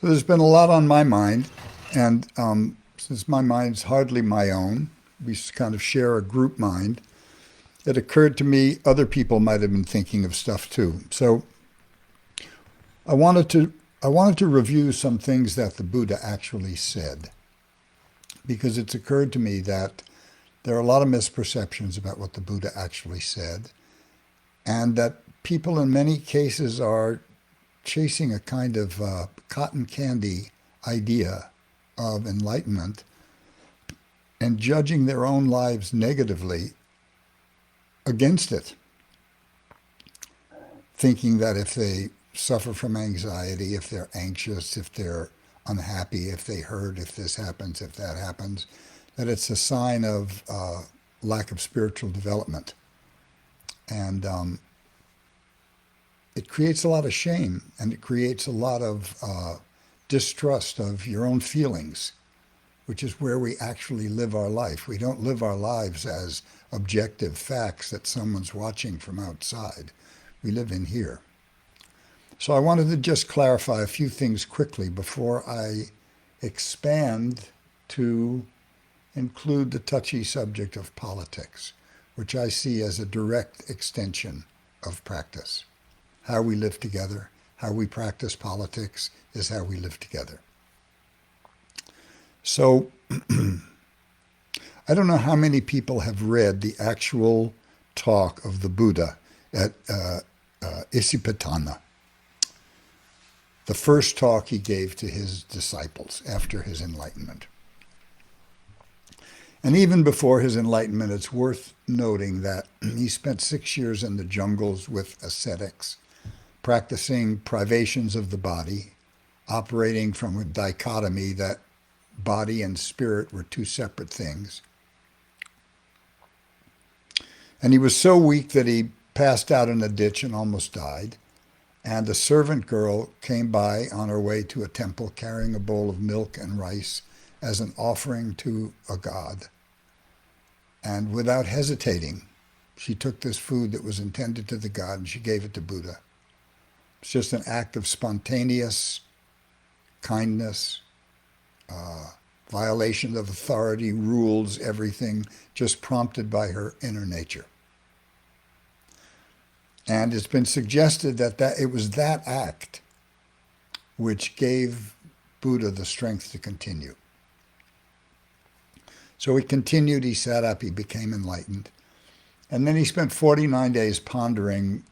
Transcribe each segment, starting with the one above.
So there's been a lot on my mind, and since my mind's hardly my own, we kind of share a group mind. It occurred to me other people might have been thinking of stuff too. So I wanted to I wanted to review some things that the Buddha actually said because it's occurred to me that there are a lot of misperceptions about what the Buddha actually said, and that people in many cases are chasing a kind of cotton candy idea of enlightenment and judging their own lives negatively against it, thinking that if they suffer from anxiety, if they're anxious, if they're unhappy, if they hurt, if this happens, if that happens, that it's a sign of lack of spiritual development. And it creates a lot of shame and it creates a lot of distrust of your own feelings, which is where we actually live our life. We don't live our lives as objective facts that someone's watching from outside. We live in here. So I wanted to just clarify a few things quickly before I expand to include the touchy subject of politics, which I see as a direct extension of practice. How we live together, how we practice politics is how we live together. So I don't know how many people have read the actual talk of the Buddha at Isipatana, the first talk he gave to his disciples after his enlightenment. And even before his enlightenment, it's worth noting that he spent 6 years in the jungles with ascetics, practicing privations of the body, operating from a dichotomy that body and spirit were two separate things. And he was so weak that he passed out in a ditch and almost died. And a servant girl came by on her way to a temple carrying a bowl of milk and rice as an offering to a god. And without hesitating, she took this food that was intended to the god and she gave it to Buddha. It's just an act of spontaneous kindness, violation of authority, rules, everything, just prompted by her inner nature. And it's been suggested that it was that act which gave Buddha the strength to continue. So he continued, he sat up, he became enlightened. And then he spent 49 days pondering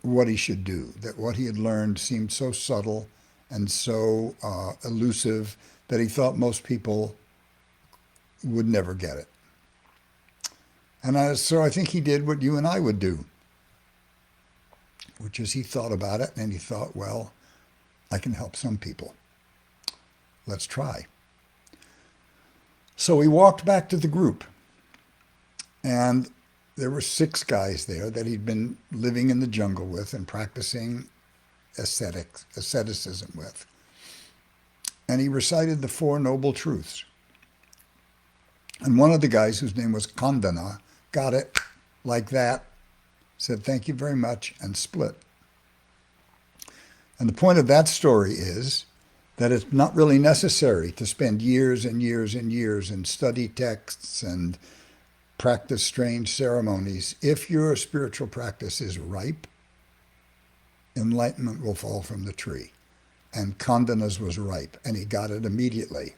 what he should do, that what he had learned seemed so subtle and so elusive that he thought most people would never get it. And so I think he did what you and I would do, which is he thought about it and he thought, well, I can help some people. Let's try. So he walked back to the group, and there were 6 guys there that he'd been living in the jungle with and practicing asceticism with. And he recited the Four Noble Truths. And one of the guys, whose name was Kandana, got it like that, said thank you very much, and split. And the point of that story is that it's not really necessary to spend years and years and years and study texts and practice strange ceremonies. If your spiritual practice is ripe, enlightenment will fall from the tree. And Kandana's was ripe, and he got it immediately.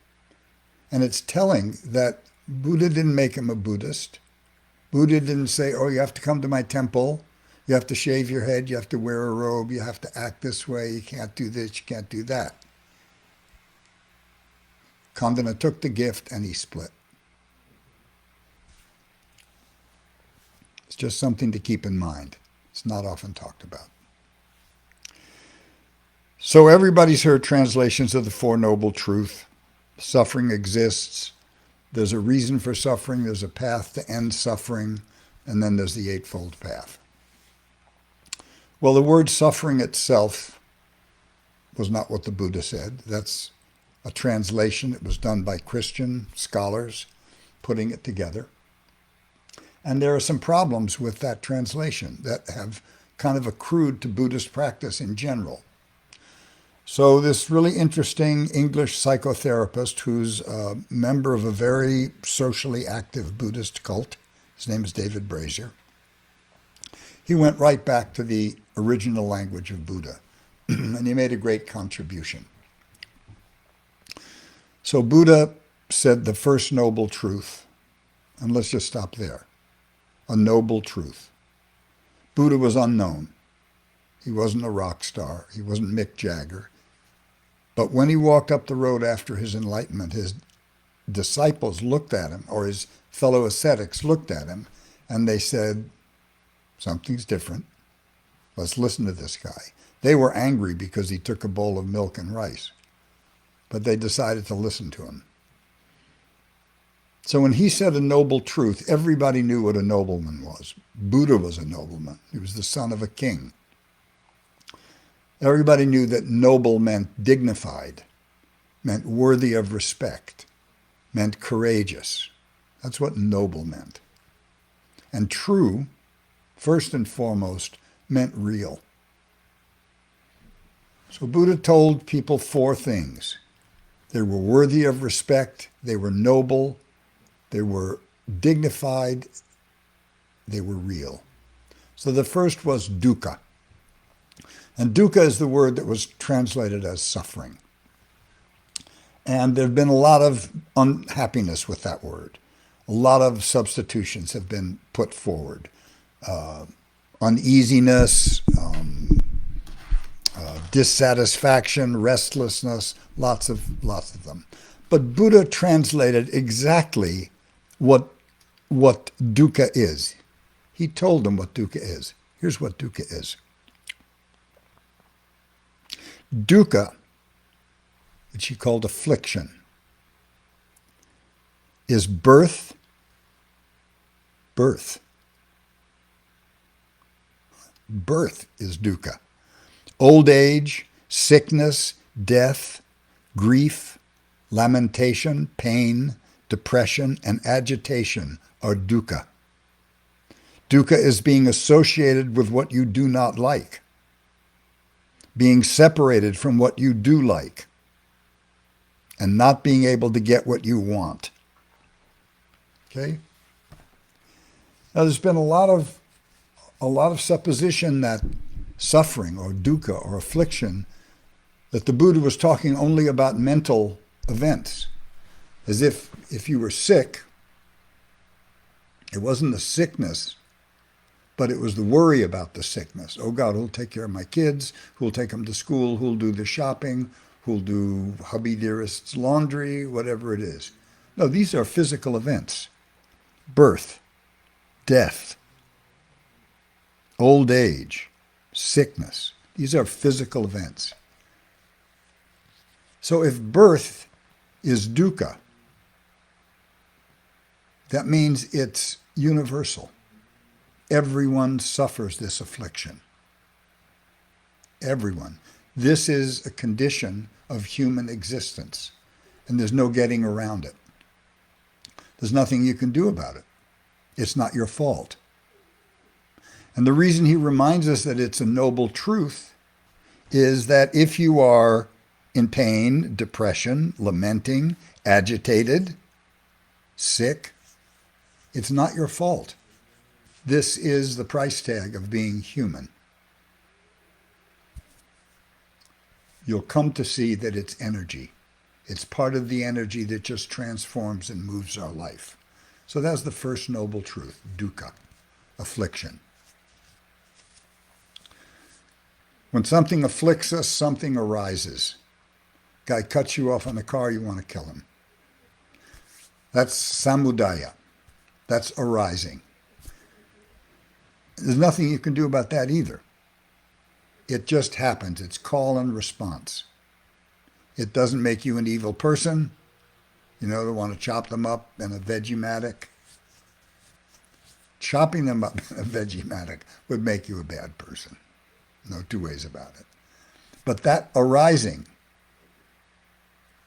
And it's telling that Buddha didn't make him a Buddhist. Buddha didn't say, oh, you have to come to my temple, you have to shave your head, you have to wear a robe, you have to act this way, you can't do this, you can't do that. Kandana took the gift and he split. It's just something to keep in mind. It's not often talked about. So everybody's heard translations of the Four Noble Truths. Suffering exists. There's a reason for suffering. There's a path to end suffering. And then there's the Eightfold Path. Well, the word suffering itself was not what the Buddha said. That's a translation. It was done by Christian scholars putting it together. And there are some problems with that translation that have kind of accrued to Buddhist practice in general. So this really interesting English psychotherapist who's a member of a very socially active Buddhist cult, his name is David Brazier, he went right back to the original language of Buddha, and he made a great contribution. So Buddha said the first noble truth, and let's just stop there, a noble truth. Buddha was unknown. He wasn't a rock star. He wasn't Mick Jagger. But when he walked up the road after his enlightenment, his disciples looked at him, or his fellow ascetics looked at him, and they said, something's different. Let's listen to this guy. They were angry because he took a bowl of milk and rice, but they decided to listen to him. So when he said a noble truth, everybody knew what a nobleman was. Buddha was a nobleman. He was the son of a king. Everybody knew that noble meant dignified, meant worthy of respect, meant courageous. That's what noble meant. And true, first and foremost, meant real. So Buddha told people four things. They were worthy of respect, they were noble, they were dignified, they were real. So the first was dukkha. And dukkha is the word that was translated as suffering. And there have been a lot of unhappiness with that word. A lot of substitutions have been put forward. Uneasiness, dissatisfaction, restlessness, lots of them. But Buddha translated exactly what dukkha is. He told them what dukkha is. Here's what dukkha is. Dukkha, which he called affliction, is birth. Birth is dukkha. Old age, sickness, death, grief, lamentation, pain, depression, and agitation are dukkha. Dukkha is being associated with what you do not like, being separated from what you do like, and not being able to get what you want. Okay? Now there's been a lot of supposition that suffering or dukkha or affliction, that the Buddha was talking only about mental events. As if you were sick, it wasn't the sickness, but it was the worry about the sickness. Oh God, who'll take care of my kids? Who'll take them to school? Who'll do the shopping? Who'll do hubby dearest's laundry? Whatever it is. No, these are physical events. Birth, death, old age, sickness. These are physical events. So if birth is dukkha, that means it's universal. Everyone suffers this affliction. Everyone. This is a condition of human existence, and there's no getting around it. There's nothing you can do about it. It's not your fault. And the reason he reminds us that it's a noble truth is that if you are in pain, depression, lamenting, agitated, sick, it's not your fault. This is the price tag of being human. You'll come to see that it's energy. It's part of the energy that just transforms and moves our life. So that's the first noble truth, dukkha, affliction. When something afflicts us, something arises. Guy cuts you off in the car, you want to kill him. That's samudaya. That's arising. There's nothing you can do about that either. It just happens. It's call and response. It doesn't make you an evil person. You know, they want to chop them up in a Veggie-Matic. Chopping them up in a Veggie-Matic would make you a bad person. No two ways about it. But that arising,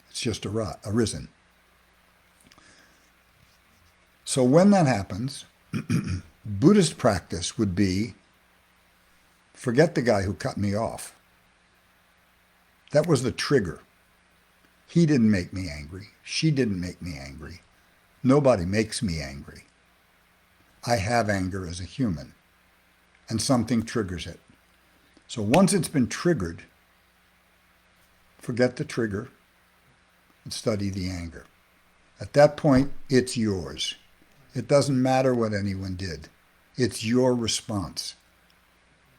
it's just arisen. So when that happens, Buddhist practice would be, forget the guy who cut me off. That was the trigger. He didn't make me angry. She didn't make me angry. Nobody makes me angry. I have anger as a human, and something triggers it. So once it's been triggered, forget the trigger and study the anger. At that point, it's yours. It doesn't matter what anyone did. It's your response.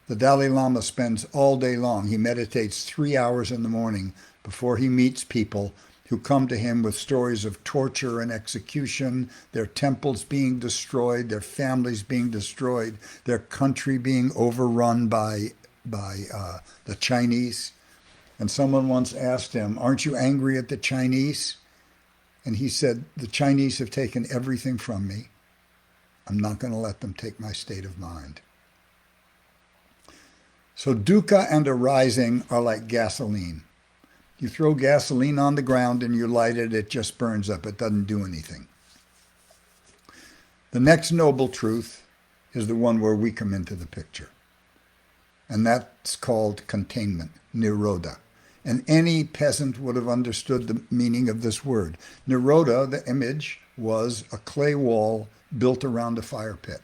The Dalai Lama spends all day long. He meditates 3 hours in the morning before he meets people who come to him with stories of torture and execution, their temples being destroyed, their families being destroyed, their country being overrun by the Chinese. And someone once asked him, "Aren't you angry at the Chinese?" And he said, "The Chinese have taken everything from me. I'm not going to let them take my state of mind." So dukkha and arising are like gasoline. You throw gasoline on the ground and you light it, it just burns up. It doesn't do anything. The next noble truth is the one where we come into the picture. And that's called containment, nirodha. And any peasant would have understood the meaning of this word. Nirodha, the image, was a clay wall built around a fire pit.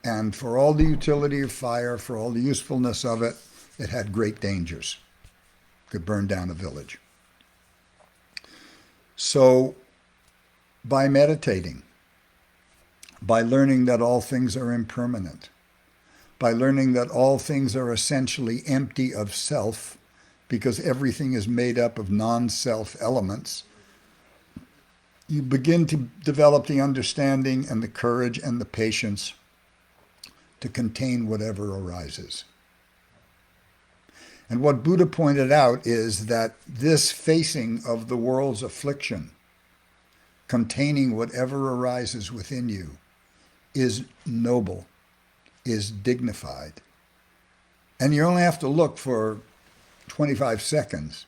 And for all the utility of fire, for all the usefulness of it, it had great dangers. It could burn down a village. So by meditating, by learning that all things are impermanent, by learning that all things are essentially empty of self, because everything is made up of non-self elements, you begin to develop the understanding and the courage and the patience to contain whatever arises. And what Buddha pointed out is that this facing of the world's affliction, containing whatever arises within you, is noble, is dignified. And you only have to look for 25 seconds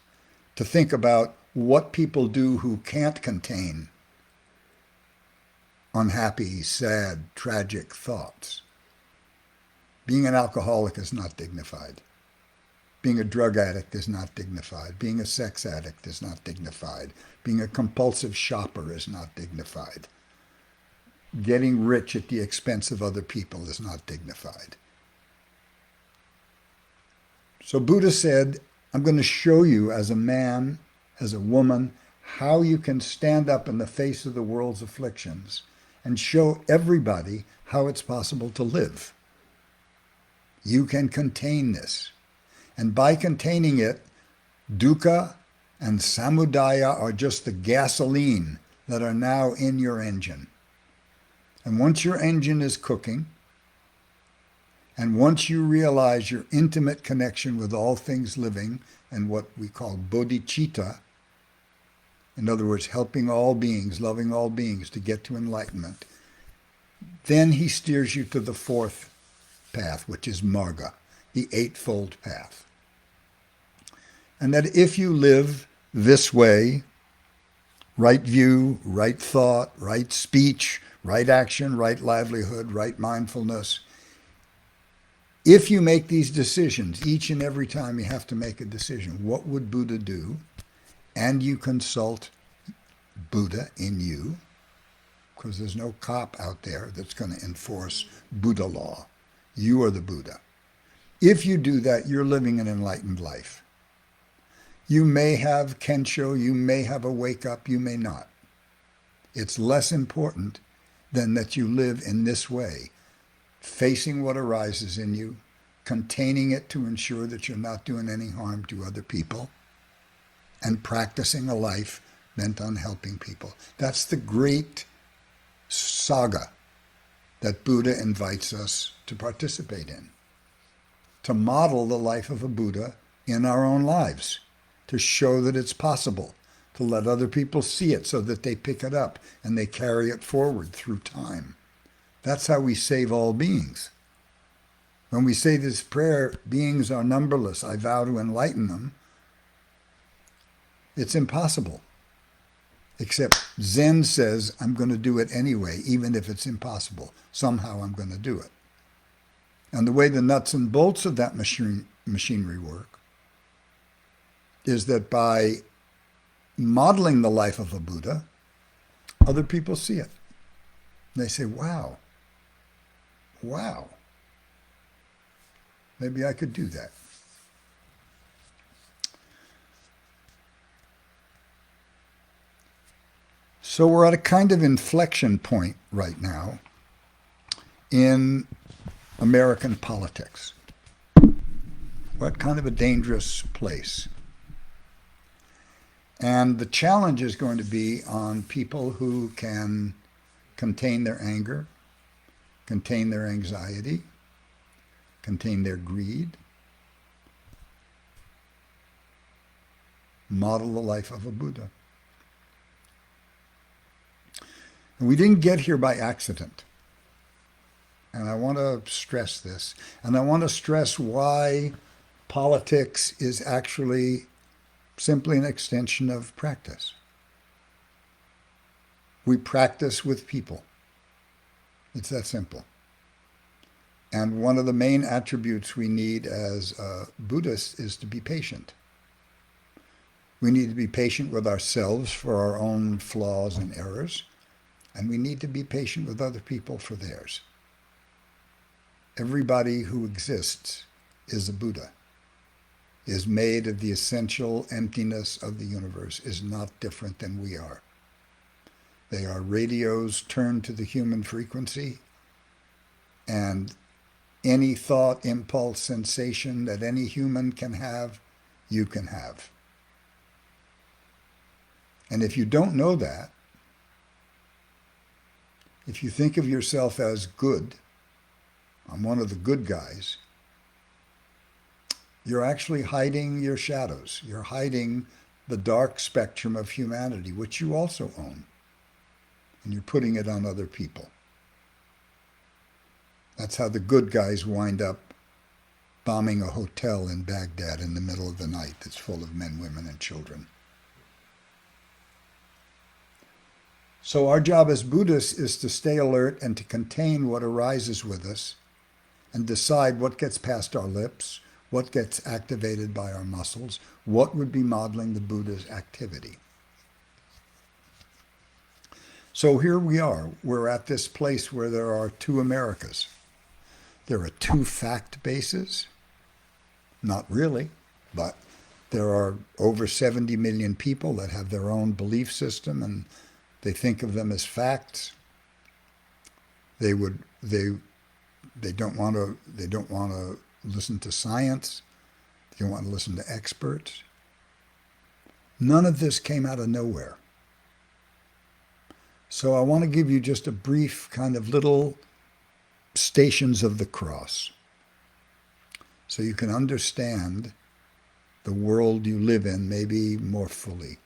to think about what people do who can't contain unhappy, sad, tragic thoughts. Being an alcoholic is not dignified. Being a drug addict is not dignified. Being a sex addict is not dignified. Being a compulsive shopper is not dignified. Getting rich at the expense of other people is not dignified. So Buddha said, I'm going to show you as a man, as a woman, how you can stand up in the face of the world's afflictions and show everybody how it's possible to live. You can contain this. And by containing it, dukkha and samudaya are just the gasoline that are now in your engine. And once your engine is cooking, and once you realize your intimate connection with all things living and what we call bodhicitta, in other words, helping all beings, loving all beings to get to enlightenment, then he steers you to the fourth path, which is marga, the eightfold path. And that if you live this way, right view, right thought, right speech, right action, right livelihood, right mindfulness, if you make these decisions, each and every time you have to make a decision, what would Buddha do? And you consult Buddha in you, because there's no cop out there that's going to enforce Buddha law. You are the Buddha. If you do that, you're living an enlightened life. You may have kensho, you may have a wake-up, you may not. It's less important than that you live in this way, facing what arises in you, containing it to ensure that you're not doing any harm to other people, and practicing a life bent on helping people. That's the great saga that Buddha invites us to participate in, to model the life of a Buddha in our own lives, to show that it's possible, to let other people see it so that they pick it up and they carry it forward through time. That's how we save all beings. When we say this prayer, beings are numberless, I vow to enlighten them, it's impossible. Except Zen says, I'm going to do it anyway, even if it's impossible. Somehow I'm going to do it. And the way the nuts and bolts of that machinery work is that by modeling the life of a Buddha, other people see it. And they say, wow, wow, maybe I could do that. So we're at a kind of inflection point right now in American politics. We're at kind of a dangerous place. And the challenge is going to be on people who can contain their anger, contain their anxiety, contain their greed, model the life of a Buddha. And we didn't get here by accident. And I want to stress this. And I want to stress why politics is actually simply an extension of practice. We practice with people. It's that simple. And one of the main attributes we need as Buddhists is to be patient. We need to be patient with ourselves for our own flaws and errors, and we need to be patient with other people for theirs. Everybody who exists is a Buddha, is made of the essential emptiness of the universe, is not different than we are. They are radios turned to the human frequency, and any thought, impulse, sensation that any human can have, you can have. And if you don't know that, if you think of yourself as good, I'm one of the good guys, you're actually hiding your shadows. You're hiding the dark spectrum of humanity, which you also own. And you're putting it on other people. That's how the good guys wind up bombing a hotel in Baghdad in the middle of the night that's full of men, women, and children. So our job as Buddhists is to stay alert and to contain what arises with us and decide what gets past our lips, what gets activated by our muscles, what would be modeling the Buddha's activity. So here we are. We're at this place where there are two Americas. There are two fact bases. Not really, but there are over 70 million people that have their own belief system and they think of them as facts. They don't want to listen to science. They don't want to listen to experts. None of this came out of nowhere. So I want to give you just a brief kind of little stations of the cross so you can understand the world you live in maybe more fully.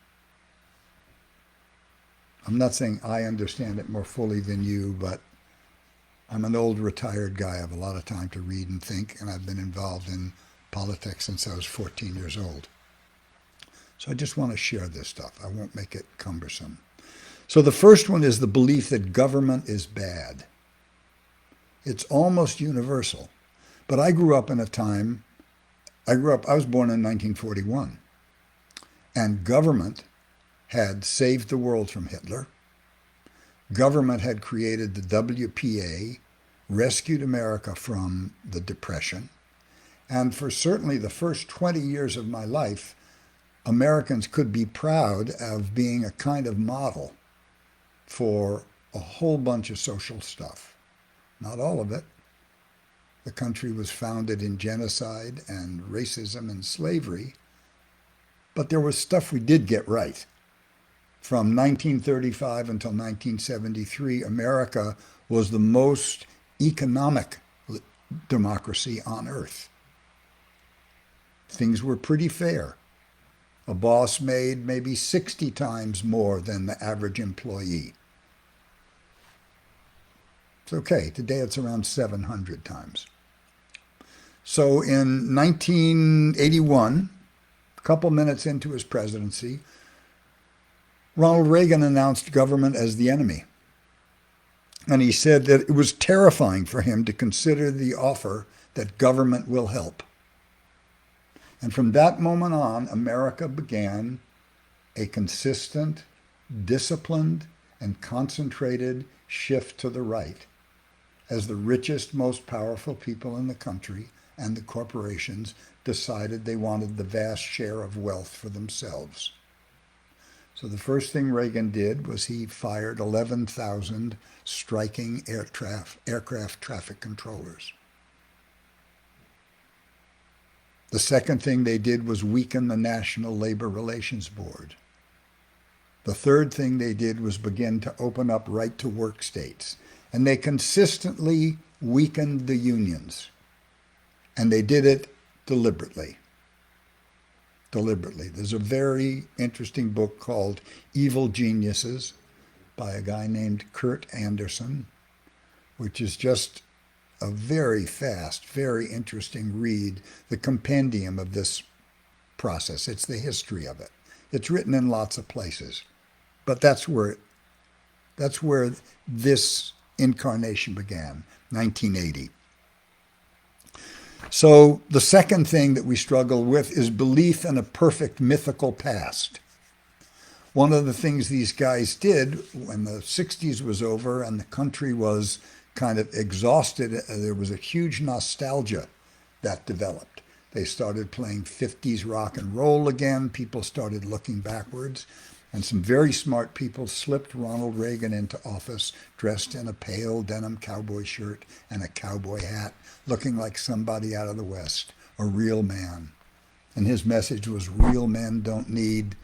I'm not saying I understand it more fully than you, but I'm an old retired guy. I have a lot of time to read and think, and I've been involved in politics since I was 14 years old. So I just want to share this stuff. I won't make it cumbersome. So the first one is the belief that government is bad. It's almost universal. But I grew up in a time, I was born in 1941, and government had saved the world from Hitler. Government had created the WPA, rescued America from the Depression. And for certainly the first 20 years of my life, Americans could be proud of being a kind of model for a whole bunch of social stuff. Not all of it. The country was founded in genocide and racism and slavery, but there was stuff we did get right. From 1935 until 1973, America was the most economic democracy on earth. Things were pretty fair. A boss made maybe 60 times more than the average employee. It's okay. Today it's around 700 times. So in 1981, a couple minutes into his presidency, Ronald Reagan announced government as the enemy. And he said that it was terrifying for him to consider the offer that government will help. And from that moment on, America began a consistent, disciplined, and concentrated shift to the right as the richest, most powerful people in the country and the corporations decided they wanted the vast share of wealth for themselves. So the first thing Reagan did was he fired 11,000 striking aircraft traffic controllers. The second thing they did was weaken the National Labor Relations Board. The third thing they did was begin to open up right-to-work states. And they consistently weakened the unions. And they did it deliberately. Deliberately. There's a very interesting book called Evil Geniuses by a guy named Kurt Anderson, which is just a very fast, very interesting read, the compendium of this process. It's the history of it. It's written in lots of places. But that's where this incarnation began, 1980. So the second thing that we struggle with is belief in a perfect mythical past. One of the things these guys did when the 60s was over and the country was kind of exhausted, there was a huge nostalgia that developed. They started playing 50s rock and roll again. People started looking backwards. And some very smart people slipped Ronald Reagan into office dressed in a pale denim cowboy shirt and a cowboy hat, looking like somebody out of the West, a real man. And his message was real men don't need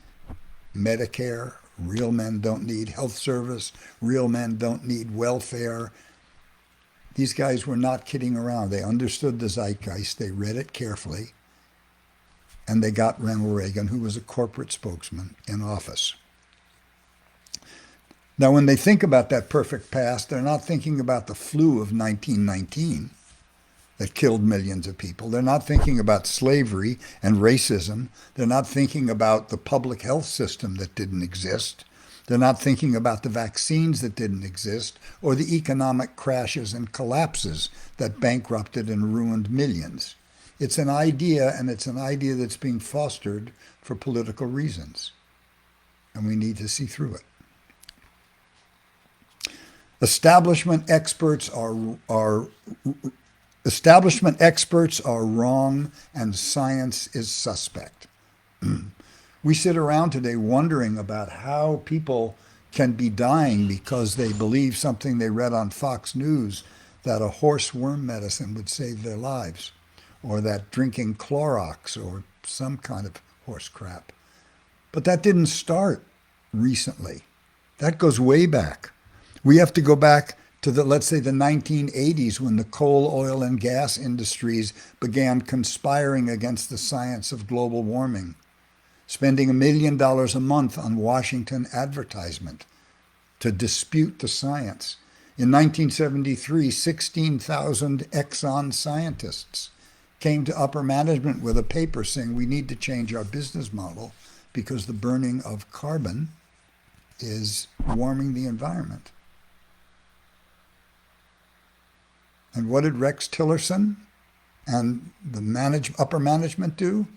Medicare, real men don't need health service, real men don't need welfare. These guys were not kidding around. They understood the zeitgeist, they read it carefully, and they got Ronald Reagan, who was a corporate spokesman, in office. Now, when they think about that perfect past, they're not thinking about the flu of 1919 that killed millions of people. They're not thinking about slavery and racism. They're not thinking about the public health system that didn't exist. They're not thinking about the vaccines that didn't exist or the economic crashes and collapses that bankrupted and ruined millions. It's an idea, and it's an idea that's being fostered for political reasons. And we need to see through it. Establishment experts are wrong, and science is suspect. We sit around today wondering about how people can be dying because they believe something they read on Fox News, that a horse worm medicine would save their lives, or that drinking Clorox or some kind of horse crap. But that didn't start recently. That goes way back. We have to go back to let's say the 1980s, when the coal, oil, and gas industries began conspiring against the science of global warming, spending $1 million a month on Washington advertisement to dispute the science. In 1973, 16,000 Exxon scientists came to upper management with a paper saying we need to change our business model because the burning of carbon is warming the environment. And what did Rex Tillerson and the upper management do?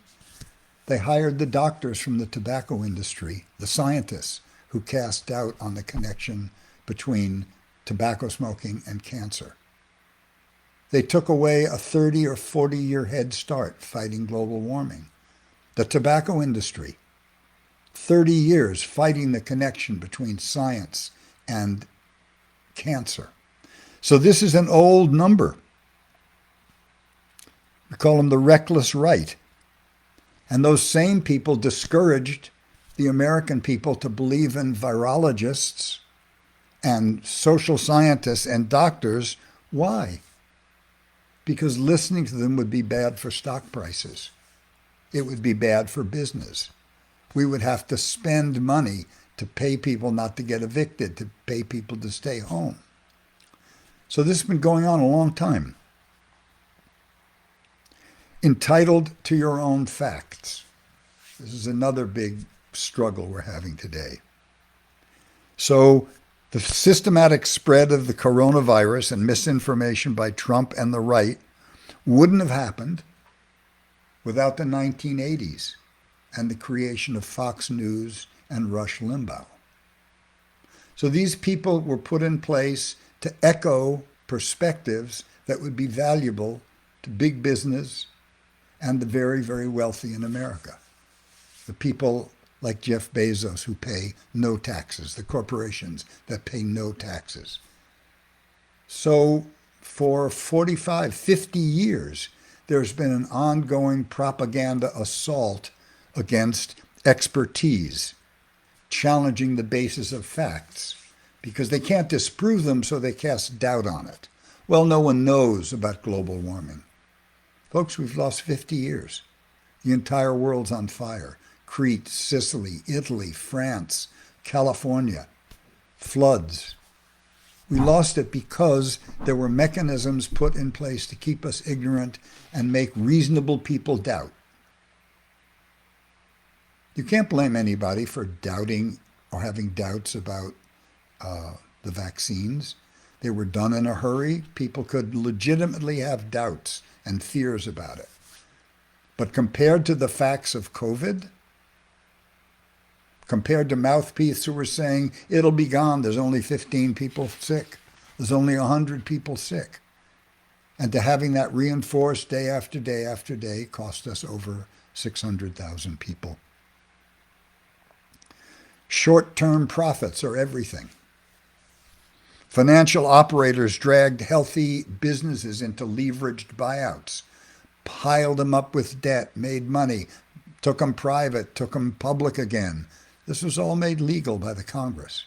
They hired the doctors from the tobacco industry, the scientists who cast doubt on the connection between tobacco smoking and cancer. They took away a 30 or 40-year head start fighting global warming. The tobacco industry, 30 years fighting the connection between science and cancer. So this is an old number. We call them the reckless right. And those same people discouraged the American people to believe in virologists and social scientists and doctors. Why? Because listening to them would be bad for stock prices. It would be bad for business. We would have to spend money to pay people not to get evicted, to pay people to stay home. So this has been going on a long time. Entitled to your own facts. This is another big struggle we're having today. So the systematic spread of the coronavirus and misinformation by Trump and the right wouldn't have happened without the 1980s and the creation of Fox News and Rush Limbaugh. So these people were put in place to echo perspectives that would be valuable to big business and the very, very wealthy in America. The people like Jeff Bezos who pay no taxes, the corporations that pay no taxes. So for 45, 50 years, there's been an ongoing propaganda assault against expertise, challenging the basis of facts, because they can't disprove them, so they cast doubt on it. Well, no one knows about global warming. Folks, we've lost 50 years. The entire world's on fire. Crete, Sicily, Italy, France, California, floods. We lost it because there were mechanisms put in place to keep us ignorant and make reasonable people doubt. You can't blame anybody for doubting or having doubts about the vaccines. They were done in a hurry. People could legitimately have doubts and fears about it. But compared to the facts of COVID, compared to mouthpiece who were saying, it'll be gone, there's only 15 people sick, there's only 100 people sick, and to having that reinforced day after day after day cost us over 600,000 people. Short-term profits are everything. Financial operators dragged healthy businesses into leveraged buyouts, piled them up with debt, made money, took them private, took them public again. This was all made legal by the Congress.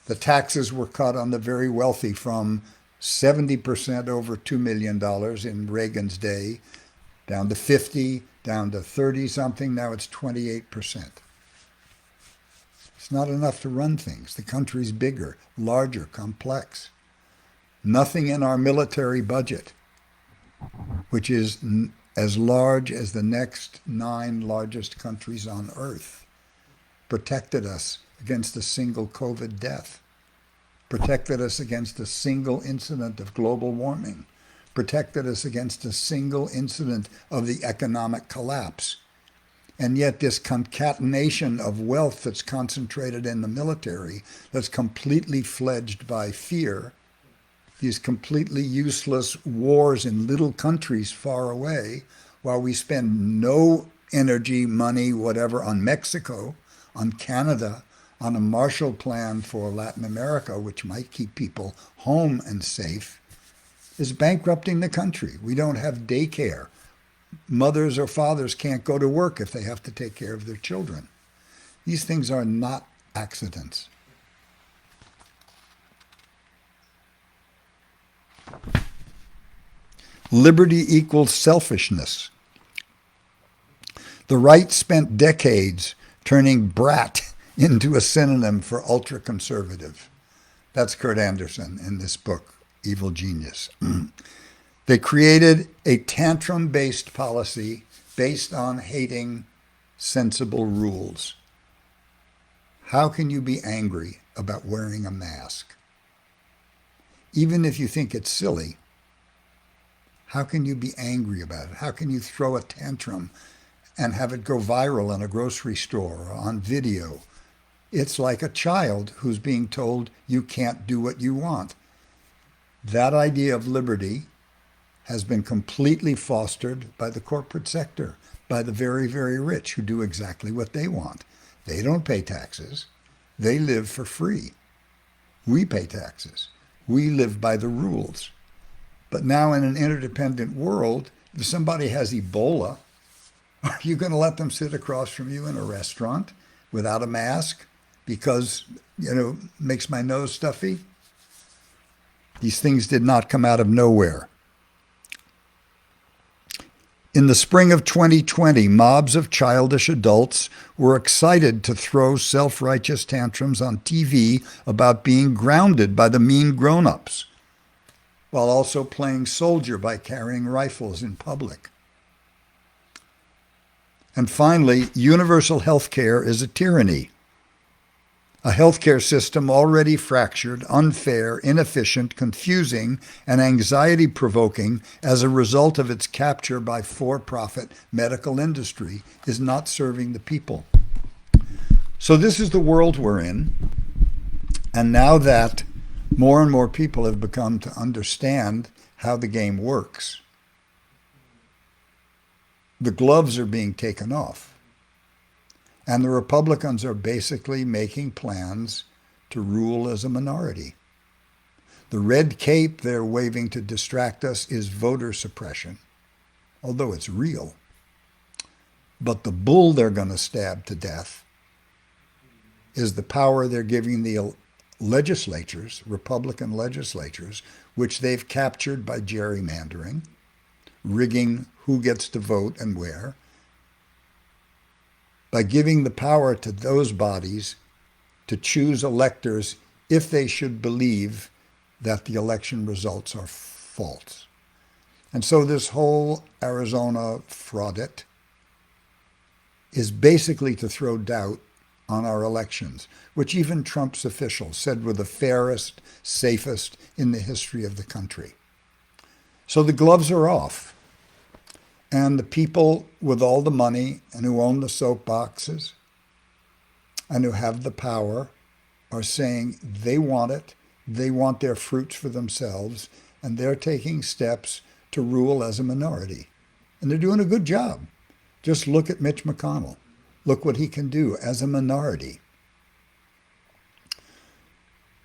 The taxes were cut on the very wealthy from 70% over $2 million in Reagan's day, down to 50, down to 30-something, now it's 28%. It's not enough to run things. The country's bigger, larger, complex. Nothing in our military budget, which is as large as the next 9 largest countries on earth, protected us against a single COVID death, protected us against a single incident of global warming, protected us against a single incident of the economic collapse. And yet this concatenation of wealth that's concentrated in the military, that's completely fledged by fear, these completely useless wars in little countries far away, while we spend no energy, money, whatever, on Mexico, on Canada, on a Marshall Plan for Latin America, which might keep people home and safe, is bankrupting the country. We don't have daycare. Mothers or fathers can't go to work if they have to take care of their children. These things are not accidents. Liberty equals selfishness. The right spent decades turning brat into a synonym for ultra-conservative. That's Kurt Andersen in this book, Evil Genius. They created a tantrum-based policy based on hating sensible rules. How can you be angry about wearing a mask? Even if you think it's silly, how can you be angry about it? How can you throw a tantrum and have it go viral in a grocery store or on video? It's like a child who's being told you can't do what you want. That idea of liberty has been completely fostered by the corporate sector, by the very, very rich who do exactly what they want. They don't pay taxes. They live for free. We pay taxes. We live by the rules. But now in an interdependent world, if somebody has Ebola, are you going to let them sit across from you in a restaurant without a mask because, makes my nose stuffy? These things did not come out of nowhere. In the spring of 2020, mobs of childish adults were excited to throw self-righteous tantrums on TV about being grounded by the mean grown-ups, while also playing soldier by carrying rifles in public. And finally, universal health care is a tyranny. A healthcare system already fractured, unfair, inefficient, confusing, and anxiety provoking as a result of its capture by for-profit medical industry is not serving the people. So this is the world we're in. And now that more and more people have begun to understand how the game works, the gloves are being taken off. And the Republicans are basically making plans to rule as a minority. The red cape they're waving to distract us is voter suppression, although it's real. But the bull they're going to stab to death is the power they're giving the legislatures, Republican legislatures, which they've captured by gerrymandering, rigging who gets to vote and where, by giving the power to those bodies to choose electors if they should believe that the election results are false. And so this whole Arizona fraudit is basically to throw doubt on our elections, which even Trump's officials said were the fairest, safest in the history of the country. So the gloves are off. And the people with all the money and who own the soapboxes and who have the power are saying they want it, they want their fruits for themselves, and they're taking steps to rule as a minority. And they're doing a good job. Just look at Mitch McConnell. Look what he can do as a minority.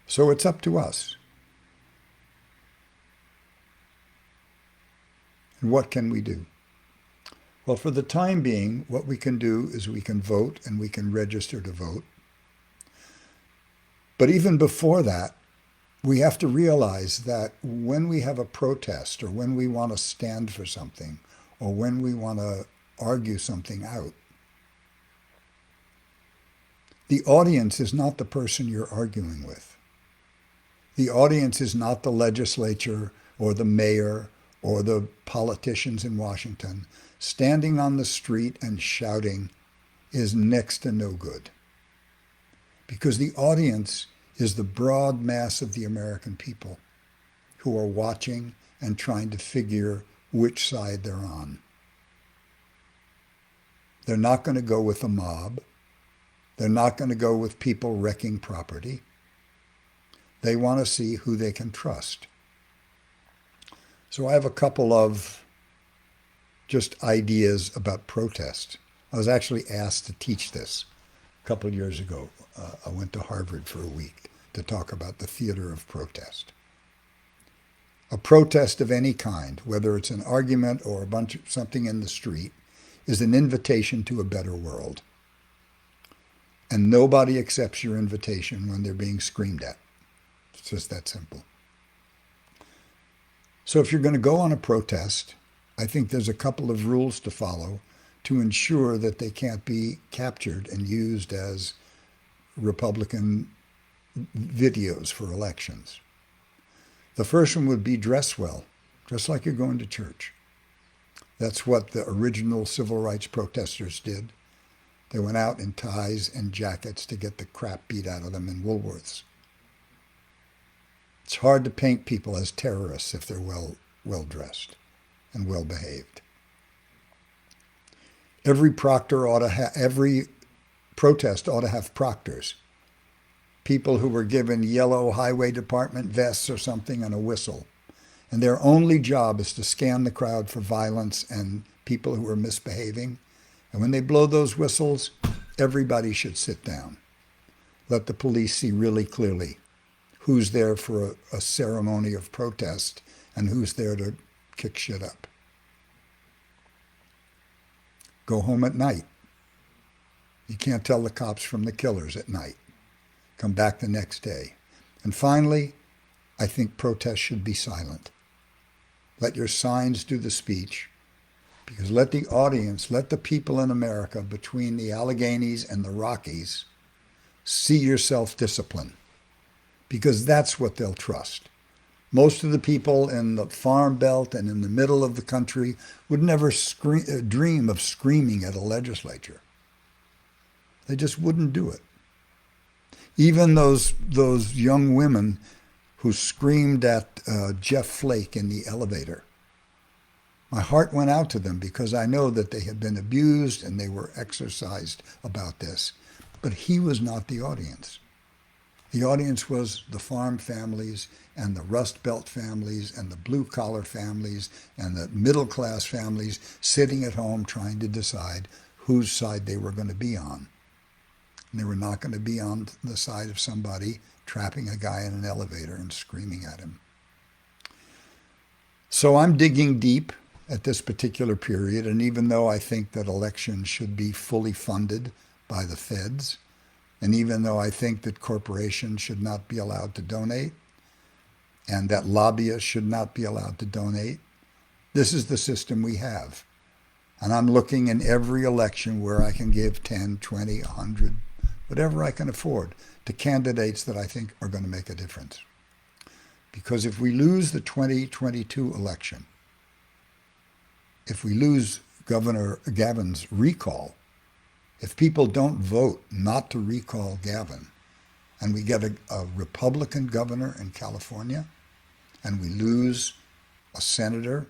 So it's up to us. And what can we do? Well, for the time being, what we can do is we can vote and we can register to vote. But even before that, we have to realize that when we have a protest or when we want to stand for something or when we want to argue something out, the audience is not the person you're arguing with. The audience is not the legislature or the mayor or the politicians in Washington. Standing on the street and shouting is next to no good. Because the audience is the broad mass of the American people who are watching and trying to figure which side they're on. They're not going to go with the mob. They're not going to go with people wrecking property. They want to see who they can trust. So I have a couple of just ideas about protest. I was actually asked to teach this a couple of years ago. I went to Harvard for a week to talk about the theater of protest. A protest of any kind, whether it's an argument or a bunch of something in the street, is an invitation to a better world. And nobody accepts your invitation when they're being screamed at. It's just that simple. So if you're going to go on a protest, I think there's a couple of rules to follow to ensure that they can't be captured and used as Republican videos for elections. The first one would be dress well, dress like you're going to church. That's what the original civil rights protesters did. They went out in ties and jackets to get the crap beat out of them in Woolworths. It's hard to paint people as terrorists if they're well dressed and well behaved. Every protest ought to have proctors, people who were given yellow highway department vests or something and a whistle. And their only job is to scan the crowd for violence and people who are misbehaving. And when they blow those whistles, everybody should sit down. Let the police see really clearly who's there for a ceremony of protest and who's there to kick shit up. Go home at night. You can't tell the cops from the killers at night. Come back the next day. And finally, I think protests should be silent. Let your signs do the speech, because let the audience, let the people in America between the Alleghenies and the Rockies see your self-discipline, because that's what they'll trust. Most of the people in the farm belt and in the middle of the country would never dream of screaming at a legislature. They just wouldn't do it. Even those young women who screamed at Jeff Flake in the elevator. My heart went out to them because I know that they had been abused and they were exercised about this. But he was not the audience. The audience was the farm families and the Rust Belt families and the blue collar families and the middle class families sitting at home trying to decide whose side they were going to be on. And they were not going to be on the side of somebody trapping a guy in an elevator and screaming at him. So I'm digging deep at this particular period, and even though I think that elections should be fully funded by the feds, and even though I think that corporations should not be allowed to donate, and that lobbyists should not be allowed to donate, this is the system we have. And I'm looking in every election where I can give 10, 20, 100, whatever I can afford, to candidates that I think are going to make a difference. Because if we lose the 2022 election, if we lose Governor Gavin's recall, if people don't vote not to recall Gavin, and we get a Republican governor in California, and we lose a senator,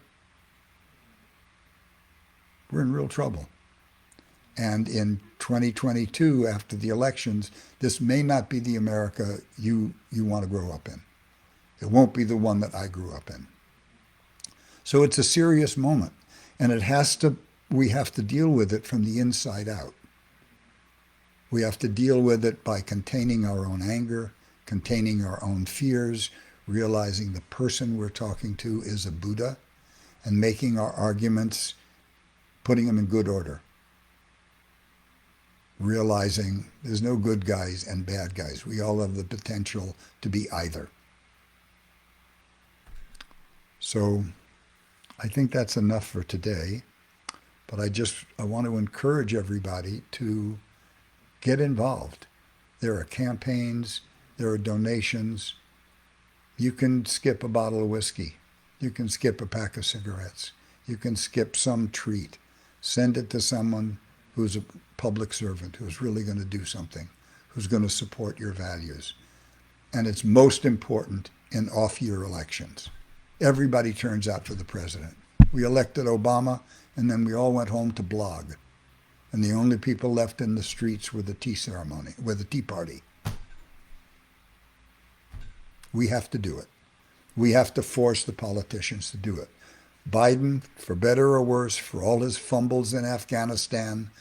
we're in real trouble. And in 2022, after the elections, this may not be the America you want to grow up in. It won't be the one that I grew up in. So it's a serious moment, and we have to deal with it from the inside out. We have to deal with it by containing our own anger, containing our own fears, realizing the person we're talking to is a Buddha, and making our arguments, putting them in good order. Realizing there's no good guys and bad guys. We all have the potential to be either. So I think that's enough for today. But I want to encourage everybody to get involved. There are campaigns, there are donations. You can skip a bottle of whiskey. You can skip a pack of cigarettes. You can skip some treat. Send it to someone who's a public servant, who's really going to do something, who's going to support your values. And it's most important in off-year elections. Everybody turns out for the president. We elected Obama, and then we all went home to blog. And the only people left in the streets were the Tea Party. We have to do it. We have to force the politicians to do it. Biden, for better or worse, for all his fumbles in Afghanistan,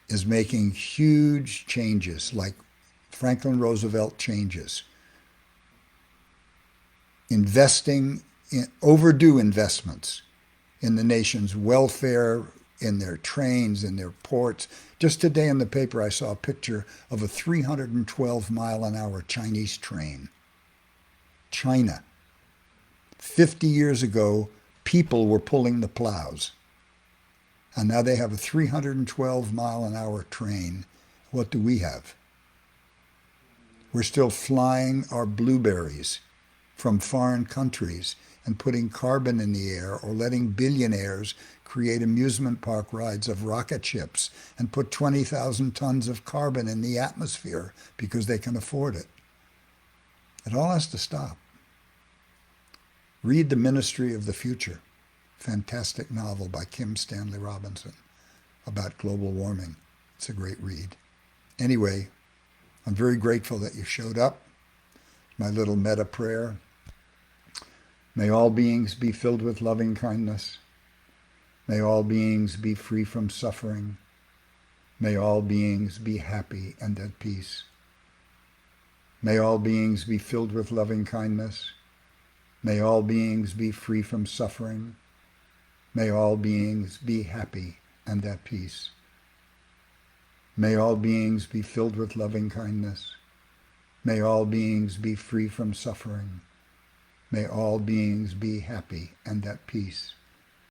is making huge changes, like Franklin Roosevelt changes. Investing in overdue investments in the nation's welfare, in their trains, in their ports. Just today in the paper, I saw a picture of a 312-mile-an-hour Chinese train. China. 50 years ago, people were pulling the plows. And now they have a 312-mile-an-hour train. What do we have? We're still flying our blueberries from foreign countries and putting carbon in the air, or letting billionaires create amusement park rides of rocket ships and put 20,000 tons of carbon in the atmosphere because they can afford it. It all has to stop. Read The Ministry of the Future, fantastic novel by Kim Stanley Robinson about global warming. It's a great read. Anyway, I'm very grateful that you showed up. My little meta prayer. May all beings be filled with loving kindness. May all beings be free from suffering. May all beings be happy and at peace. May all beings be filled with loving kindness. May all beings be free from suffering. May all beings be happy and at peace. May all beings be filled with loving kindness. May all beings be free from suffering. May all beings be happy and at peace.